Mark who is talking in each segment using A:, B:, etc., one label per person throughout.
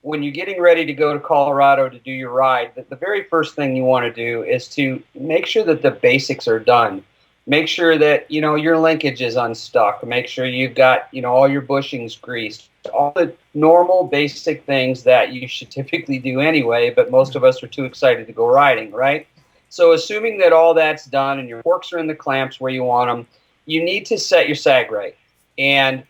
A: when you're getting ready to go to Colorado to do your ride, the very first thing you want to do is to make sure that the basics are done. Make sure that, your linkage is unstuck. Make sure you've got, all your bushings greased. All the normal basic things that you should typically do anyway, but most of us are too excited to go riding, right? So assuming that all that's done and your forks are in the clamps where you want them, you need to set your sag right. And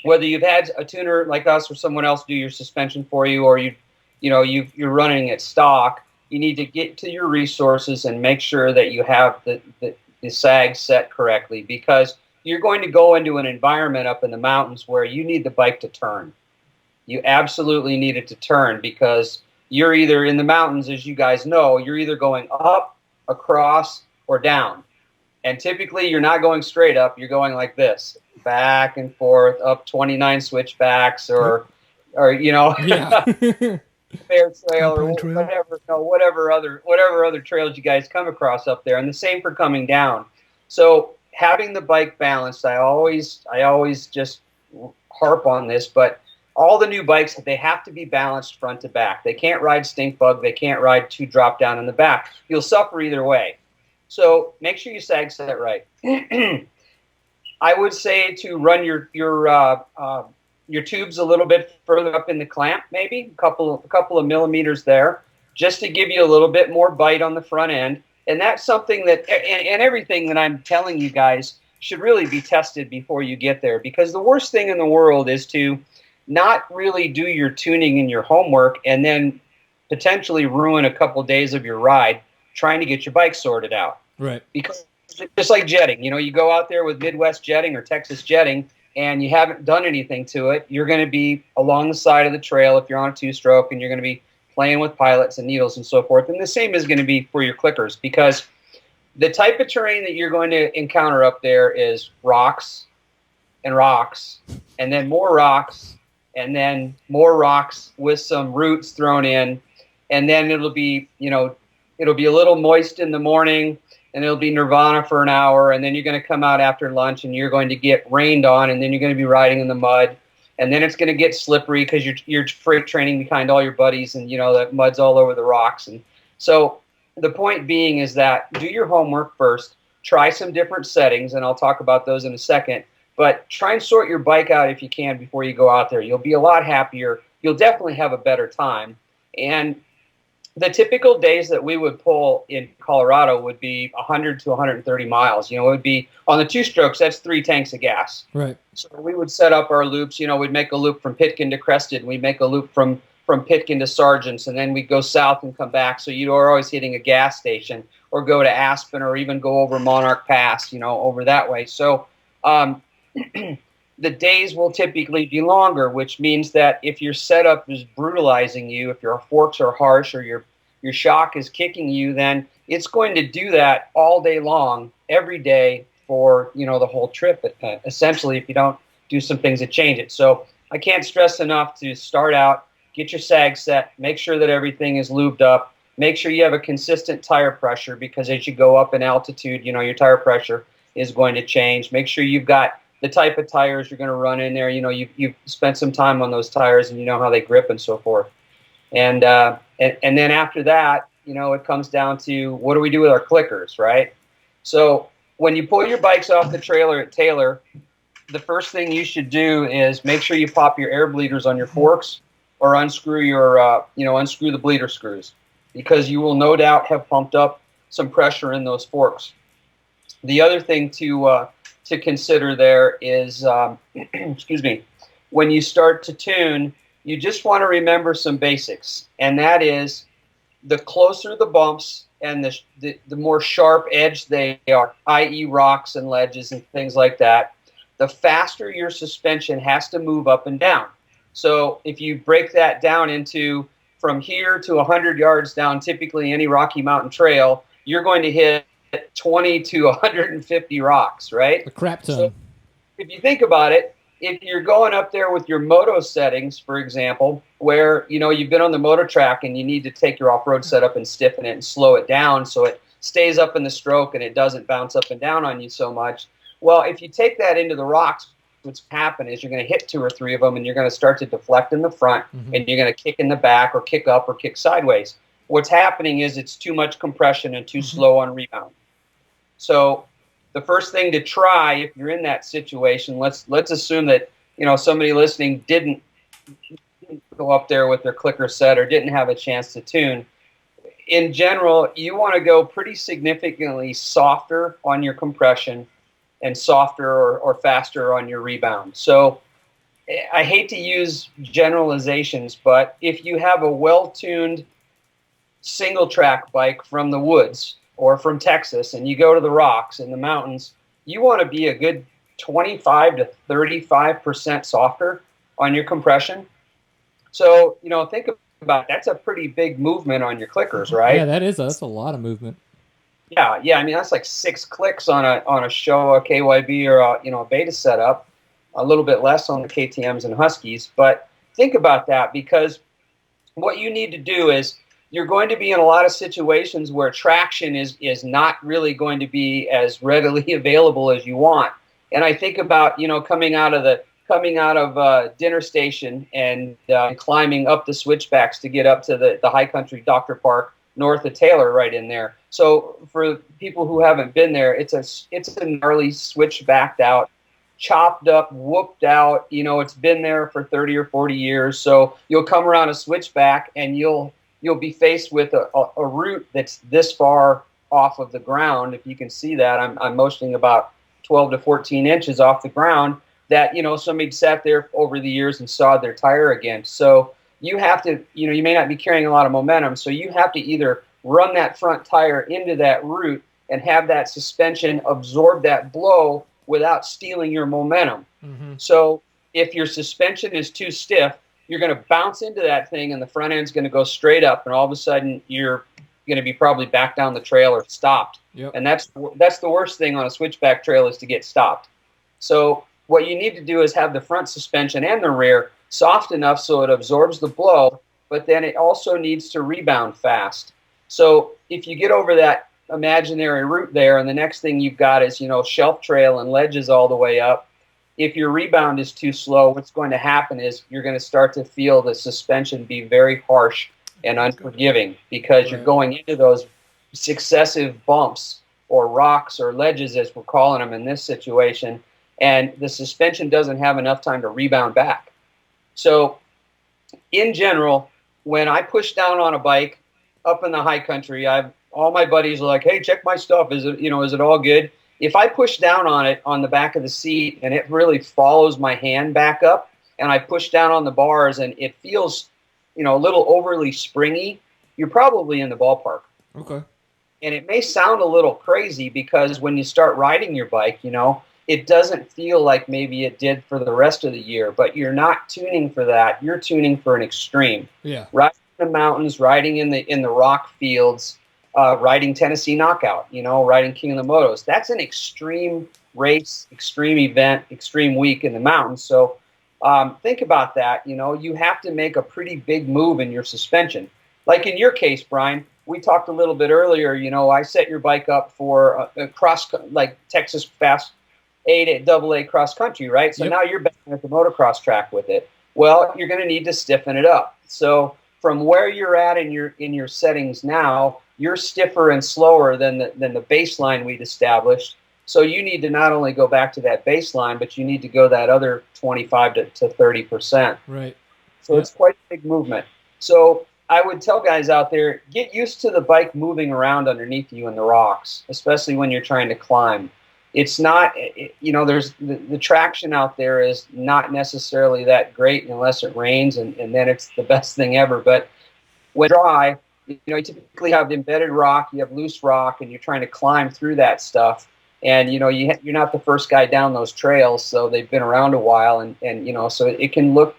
A: whether you've had a tuner like us or someone else do your suspension for you, or you're running it stock, you need to get to your resources and make sure that you have the sag set correctly, because you're going to go into an environment up in the mountains where you need the bike to turn. You absolutely need it to turn, because you're either in the mountains, as you guys know, you're either going up, across, or down. And typically you're not going straight up, you're going like this, back and forth, up 29 switchbacks, or
B: Yeah.
A: fair trail, or
C: Alpine trail.
A: whatever other trails you guys come across up there. And the same for coming down. So having the bike balanced, I always just harp on this, but all the new bikes, they have to be balanced front to back. They can't ride stink bug. They can't ride two drop down in the back. You'll suffer either way. So make sure you sag set right. I would say to run your tubes a little bit further up in the clamp, maybe a couple of millimeters there, just to give you a little bit more bite on the front end. And that's something that, and everything that I'm telling you guys should really be tested before you get there, because the worst thing in the world is to not really do your tuning and your homework and then potentially ruin a couple of days of your ride trying to get your bike sorted out.
B: Right.
A: Because just like jetting, you go out there with Midwest jetting or Texas jetting and you haven't done anything to it, you're going to be along the side of the trail if you're on a two-stroke, and you're going to be playing with pilots and needles and so forth. And the same is going to be for your clickers, because the type of terrain that you're going to encounter up there is rocks and rocks, and then more rocks, and then more rocks with some roots thrown in. And then it'll be a little moist in the morning, and it'll be nirvana for an hour, and then you're going to come out after lunch and you're going to get rained on, and then you're going to be riding in the mud, and then it's going to get slippery because you're freight training behind all your buddies, and the mud's all over the rocks. And so the point being is that do your homework first, try some different settings, and I'll talk about those in a second, but try and sort your bike out if you can before you go out there. You'll be a lot happier. You'll definitely have a better time. And the typical days that we would pull in Colorado would be 100 to 130 miles. It would be on the two strokes, that's 3 tanks of gas.
B: Right.
A: So we would set up our loops. We'd make a loop from Pitkin to Crested. We'd make a loop from Pitkin to Sargents, and then we'd go south and come back. So you are always hitting a gas station, or go to Aspen, or even go over Monarch Pass, over that way. So the days will typically be longer, which means that if your setup is brutalizing you, if your forks are harsh, or your shock is kicking you, then it's going to do that all day long, every day for the whole trip. Essentially, if you don't do some things that change it. So I can't stress enough to start out, get your sag set, make sure that everything is lubed up, make sure you have a consistent tire pressure, because as you go up in altitude, your tire pressure is going to change. Make sure you've got the type of tires you're going to run in there. You've spent some time on those tires, and you know how they grip and so forth. And then after that, it comes down to, what do we do with our clickers, right? So when you pull your bikes off the trailer at Taylor, the first thing you should do is make sure you pop your air bleeders on your forks, or unscrew unscrew the bleeder screws, because you will no doubt have pumped up some pressure in those forks. The other thing to consider there is, excuse me, when you start to tune, you just want to remember some basics, and that is, the closer the bumps and the more sharp edge they are, i.e. rocks and ledges and things like that, the faster your suspension has to move up and down. So if you break that down into from here to 100 yards down, typically any Rocky Mountain trail, you're going to hit 20 to 150 rocks, right?
B: A crap ton.
A: So if you think about it, if you're going up there with your moto settings, for example, where you've been on the moto track and you need to take your off-road setup and stiffen it and slow it down so it stays up in the stroke and it doesn't bounce up and down on you so much. Well, if you take that into the rocks what's happen is you're going to hit 2 or 3 of them, and you're going to start to deflect in the front, and you're going to kick in the back or kick up or kick sideways. What's happening is it's too much compression and too slow on rebound. So the first thing to try if you're in that situation, let's assume that somebody listening didn't go up there with their clicker set or didn't have a chance to tune. In general, you want to go pretty significantly softer on your compression and softer or faster on your rebound. So I hate to use generalizations, but if you have a well-tuned single track bike from the woods or from Texas and you go to the rocks in the mountains, you want to be a good 25 to 35% softer on your compression. So, think about it. That's a pretty big movement on your clickers, right?
B: Yeah, that's a lot of movement.
A: Yeah. I mean, that's like 6 clicks on a Showa KYB or a beta setup, a little bit less on the KTMs and Huskies. But think about that, because what you need to do is you're going to be in a lot of situations where traction is not really going to be as readily available as you want. And I think about coming out of dinner station and climbing up the switchbacks to get up to the high country Dr. Park north of Taylor, right in there. So for people who haven't been there, it's a gnarly switchbacked out, chopped up, whooped out. It's been there for 30 or 40 years. So you'll come around a switchback and you'll be faced with a route that's this far off of the ground. If you can see that, I'm motioning about 12 to 14 inches off the ground, that somebody sat there over the years and sawed their tire against. So you have to, you may not be carrying a lot of momentum, so you have to either run that front tire into that route and have that suspension absorb that blow without stealing your momentum. So if your suspension is too stiff, you're going to bounce into that thing and the front end's going to go straight up, and all of a sudden you're going to be probably back down the trail or stopped.
B: Yep.
A: And that's the worst thing on a switchback trail, is to get stopped. So what you need to do is have the front suspension and the rear soft enough so it absorbs the blow, but then it also needs to rebound fast. So if you get over that imaginary route there, and the next thing you've got is shelf trail and ledges all the way up, if your rebound is too slow, what's going to happen is you're going to start to feel the suspension be very harsh and unforgiving, because you're going into those successive bumps or rocks or ledges, as we're calling them in this situation, and the suspension doesn't have enough time to rebound back. So in general, when I push down on a bike up in the high country, all my buddies are like, "Hey, check my stuff. Is it all good?" If I push down on it on the back of the seat and it really follows my hand back up, and I push down on the bars and it feels, a little overly springy, you're probably in the ballpark.
B: Okay.
A: And it may sound a little crazy, because when you start riding your bike, it doesn't feel like maybe it did for the rest of the year, but you're not tuning for that. You're tuning for an extreme.
B: Yeah.
A: Riding in the mountains, riding in the rock fields, riding Tennessee Knockout, riding King of the Motos. That's an extreme race, extreme event, extreme week in the mountains. So think about that. You have to make a pretty big move in your suspension. Like in your case, Brian, we talked a little bit earlier, I set your bike up for a cross, like Texas Fast AA cross country, right? So now you're back at the motocross track with it. Well, you're going to need to stiffen it up. So from where you're at in your settings now, you're stiffer and slower than the baseline we'd established. So you need to not only go back to that baseline, but you need to go that other 25 to 30%.
B: Right.
A: So it's quite a big movement. So I would tell guys out there, get used to the bike moving around underneath you in the rocks, especially when you're trying to climb. It's not, there's the traction out there is not necessarily that great unless it rains, and then it's the best thing ever. But when dry, you typically have embedded rock, you have loose rock, and you're trying to climb through that stuff. And, you're not the first guy down those trails, so they've been around a while. And so it can look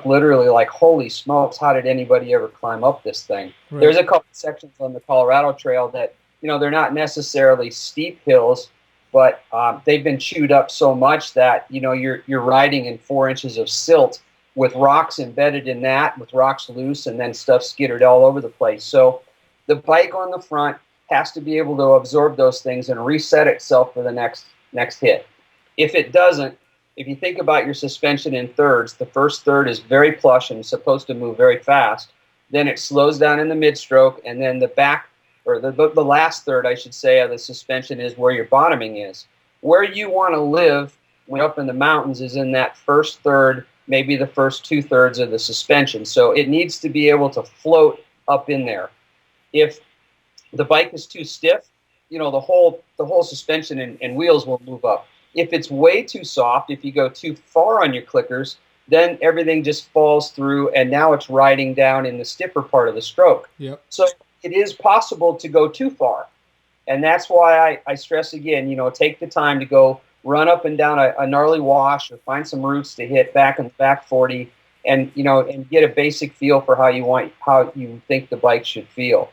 A: literally like, holy smokes, how did anybody ever climb up this thing? Right. There's a couple sections on the Colorado Trail that, they're not necessarily steep hills, but they've been chewed up so much that, you're riding in 4 inches of silt with rocks embedded in that, with rocks loose, and then stuff skittered all over the place. So the bike on the front has to be able to absorb those things and reset itself for the next hit. If it doesn't, if you think about your suspension in thirds, the first third is very plush and supposed to move very fast. Then it slows down in the mid-stroke, and then the back, or the last third, I should say, of the suspension is where your bottoming is. Where you want to live when up in the mountains is in that first third, maybe the first 2/3 of the suspension. So it needs to be able to float up in there. If the bike is too stiff, the whole suspension and wheels will move up. If it's way too soft, if you go too far on your clickers, then everything just falls through, and now it's riding down in the stiffer part of the stroke.
B: Yep.
A: So it is possible to go too far. And that's why I stress again, take the time to go run up and down a gnarly wash, or find some roots to hit back in the back 40, and and get a basic feel for how you think the bike should feel.